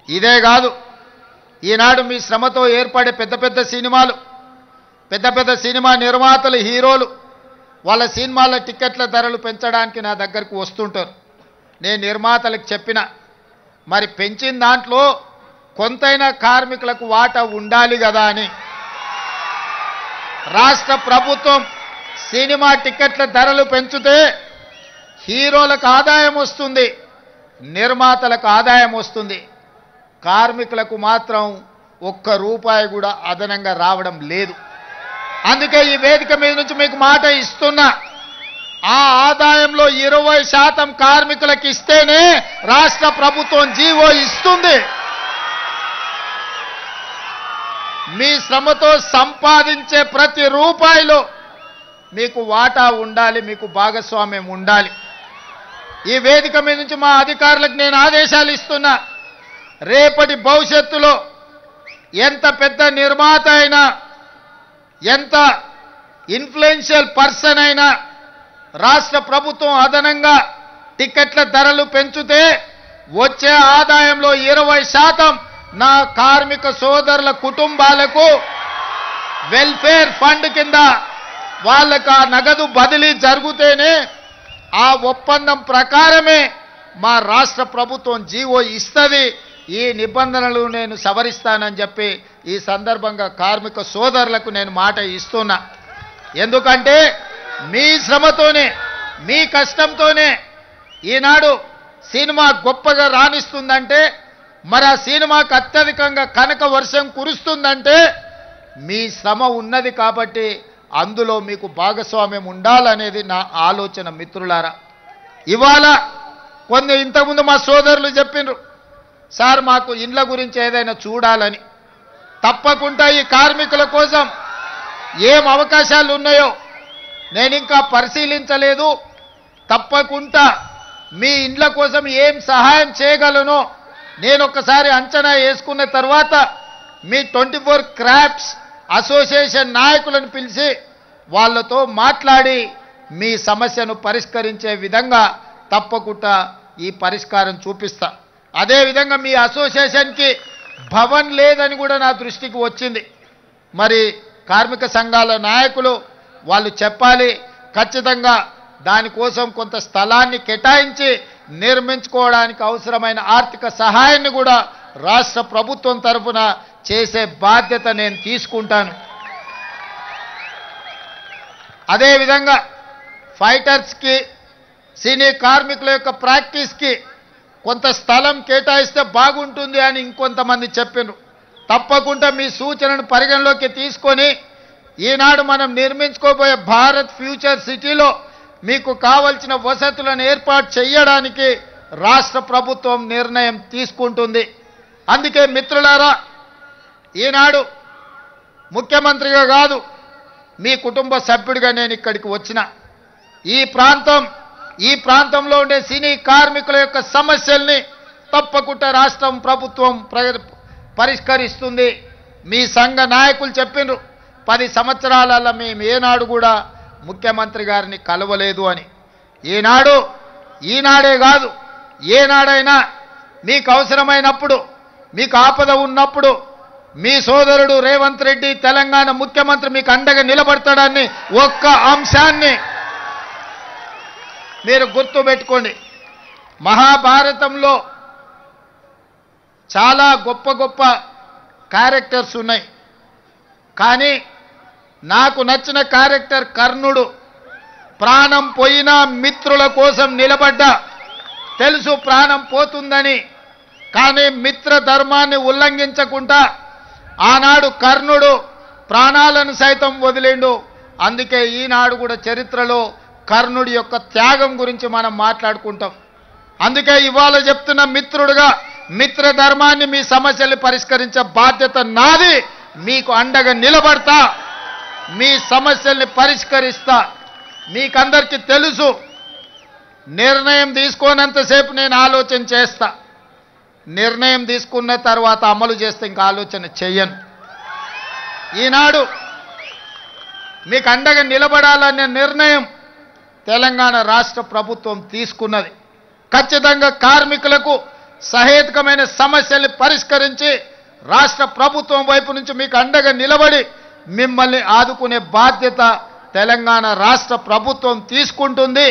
ఇదే కాదు, ఈనాడు మీ శ్రమతో ఏర్పడే పెద్ద పెద్ద సినిమా నిర్మాతలు, హీరోలు వాళ్ళ సినిమాల టికెట్ల ధరలు పెంచడానికి నా దగ్గరికి వస్తుంటారు. నేను నిర్మాతలకు చెప్పిన, మరి పెంచిన దాంట్లో కొంతైనా కార్మికులకు వాటా ఉండాలి కదా అని. రాష్ట్ర ప్రభుత్వం సినిమా టికెట్ల ధరలు పెంచితే హీరోలకు ఆదాయం వస్తుంది, నిర్మాతలకు ఆదాయం వస్తుంది, కార్మికులకు మాత్రం ఒక్క రూపాయి కూడా అదనంగా రావడం లేదు. అందుకే ఈ వేదిక మీద నుంచి మీకు మాట ఇస్తున్నా, ఆ ఆదాయంలో 20% కార్మికులకు ఇస్తేనే రాష్ట్ర ప్రభుత్వం జీవో ఇస్తుంది. మీ శ్రమతో సంపాదించే ప్రతి రూపాయిలో మీకు వాటా ఉండాలి, మీకు భాగస్వామ్యం ఉండాలి. ఈ వేదిక మీద నుంచి మా అధికారులకు నేను ఆదేశాలు ఇస్తున్నా, రేపటి భవిష్యత్తులో ఎంత పెద్ద నిర్మాత అయినా, ఎంత ఇన్ఫ్లుయెన్షియల్ పర్సన్ అయినా రాష్ట్ర ప్రభుత్వం అదనంగా టికెట్ల ధరలు పెంచితే వచ్చే ఆదాయంలో 20% నా కార్మిక సోదరుల కుటుంబాలకు వెల్ఫేర్ ఫండ్ కింద వాళ్ళకు ఆ నగదు బదిలీ జరిగితేనే ఆ ఒప్పందం ప్రకారమే మా రాష్ట్ర ప్రభుత్వం జీవో ఇస్తుంది. ఈ నిబంధనలు నేను సవరిస్తానని చెప్పి ఈ సందర్భంగా కార్మిక సోదరులకు నేను మాట ఇస్తున్నా. ఎందుకంటే మీ శ్రమతోనే, మీ కష్టంతోనే ఈనాడు సినిమా గొప్పగా రాణిస్తుందంటే, మరి ఆ సినిమాకు అత్యధికంగా కనక వర్షం కురుస్తుందంటే మీ శ్రమ ఉన్నది కాబట్టి అందులో మీకు భాగస్వామ్యం ఉండాలనేది నా ఆలోచన. మిత్రులారా, ఇవాళ ఇంతకుముందు మా సోదరులు చెప్పిండ్రు, సార్ మాకు ఇండ్ల గురించి ఏదైనా చూడాలని. తప్పకుండా ఈ కార్మికుల కోసం ఏం అవకాశాలు ఉన్నాయో నేను ఇంకా పరిశీలించలేదు. తప్పకుండా మీ ఇండ్ల కోసం ఏం సహాయం చేయగలనో నేను ఒక్కసారి అంచనా వేసుకున్న తర్వాత మీ 24 క్రాఫ్ట్స్ అసోసియేషన్ నాయకులను పిలిచి వాళ్ళతో మాట్లాడి మీ సమస్యను పరిష్కరించే విధంగా తప్పకుండా ఈ పరిష్కారం చూపిస్తా. అదేవిధంగా మీ అసోసియేషన్కి భవన్ లేదని కూడా నా దృష్టికి వచ్చింది. మరి కార్మిక సంఘాల నాయకులు వాళ్ళు చెప్పాలి, ఖచ్చితంగా దానికోసం కొంత స్థలాన్ని కేటాయించి నిర్మించుకోవడానికి అవసరమైన ఆర్థిక సహాయాన్ని కూడా రాష్ట్ర ప్రభుత్వం తరఫున చేసే బాధ్యత నేను తీసుకుంటాను. అదేవిధంగా ఫైటర్స్కి, సినీ కార్మికుల యొక్క ప్రాక్టీస్కి కొంత స్థలం కేటాయిస్తే బాగుంటుంది అని ఇంకొంతమంది చెప్పారు. తప్పకుండా మీ సూచనను పరిగణలోకి తీసుకొని ఈనాడు మనం నిర్మించుకోబోయే భారత్ ఫ్యూచర్ సిటీలో మీకు కావలసిన వసతులను ఏర్పాటు చేయడానికి రాష్ట్ర ప్రభుత్వం నిర్ణయం తీసుకుంటుంది. అందుకే మిత్రులారా, ఈనాడు ముఖ్యమంత్రిగా కాదు, మీ కుటుంబ సభ్యుడిగా నేను ఇక్కడికి వచ్చిన. ఈ ప్రాంతంలో ఉండే సినీ కార్మికుల యొక్క సమస్యల్ని తప్పకుండా రాష్ట్రం ప్రభుత్వం పరిష్కరిస్తుంది. మీ సంఘ నాయకులు చెప్పిండ్రు 10 సంవత్సరాలలో మేము ఏనాడు కూడా ముఖ్యమంత్రి గారిని కలవలేదు అని. ఈనాడే కాదు, ఏనాడైనా మీకు అవసరమైనప్పుడు, మీకు ఆపద ఉన్నప్పుడు మీ సోదరుడు రేవంత్ రెడ్డి తెలంగాణ ముఖ్యమంత్రి మీకు అండగా నిలబడతాడని ఒక్క అంశాన్ని మీరు గుర్తుపెట్టుకోండి. మహాభారతంలో చాలా గొప్ప క్యారెక్టర్స్ ఉన్నాయి, కానీ నాకు నచ్చిన క్యారెక్టర్ కర్ణుడు. ప్రాణం పోయినా మిత్రుల కోసం నిలబడ్డా, తెలుసు ప్రాణం పోతుందని, కానీ మిత్ర ధర్మాన్ని ఉల్లంఘించకుండా ఆనాడు కర్ణుడు ప్రాణాలను సైతం వదిలిండు. అందుకే ఈనాడు కూడా చరిత్రలో కర్ణుడి యొక్క త్యాగం గురించి మనం మాట్లాడుకుంటాం. అందుకే ఇవాళ చెప్తున్న మిత్రుడుగా మిత్ర ధర్మాన్ని, మీ సమస్యల్ని పరిష్కరించే బాధ్యత నాది. మీకు అండగా నిలబడతా, మీ సమస్యల్ని పరిష్కరిస్తా. మీకందరికీ తెలుసు, నిర్ణయం తీసుకోనంతసేపు నేను ఆలోచన చేస్తా, నిర్ణయం తీసుకున్న తర్వాత అమలు చేస్తే ఇంకా ఆలోచన చెయ్యను. ఈనాడు మీకు అండగా నిలబడాలనే నిర్ణయం తెలంగాణ రాష్ట్ర ప్రభుత్వం తీసుకున్నది. ఖచ్చితంగా కార్మికులకు సహేతుకమైన సమస్యల్ని పరిష్కరించి రాష్ట్ర ప్రభుత్వం వైపు నుంచి మీకు అండగా నిలబడి మిమ్మల్ని ఆదుకునే బాధ్యత తెలంగాణ రాష్ట్ర ప్రభుత్వం తీసుకుంటుంది.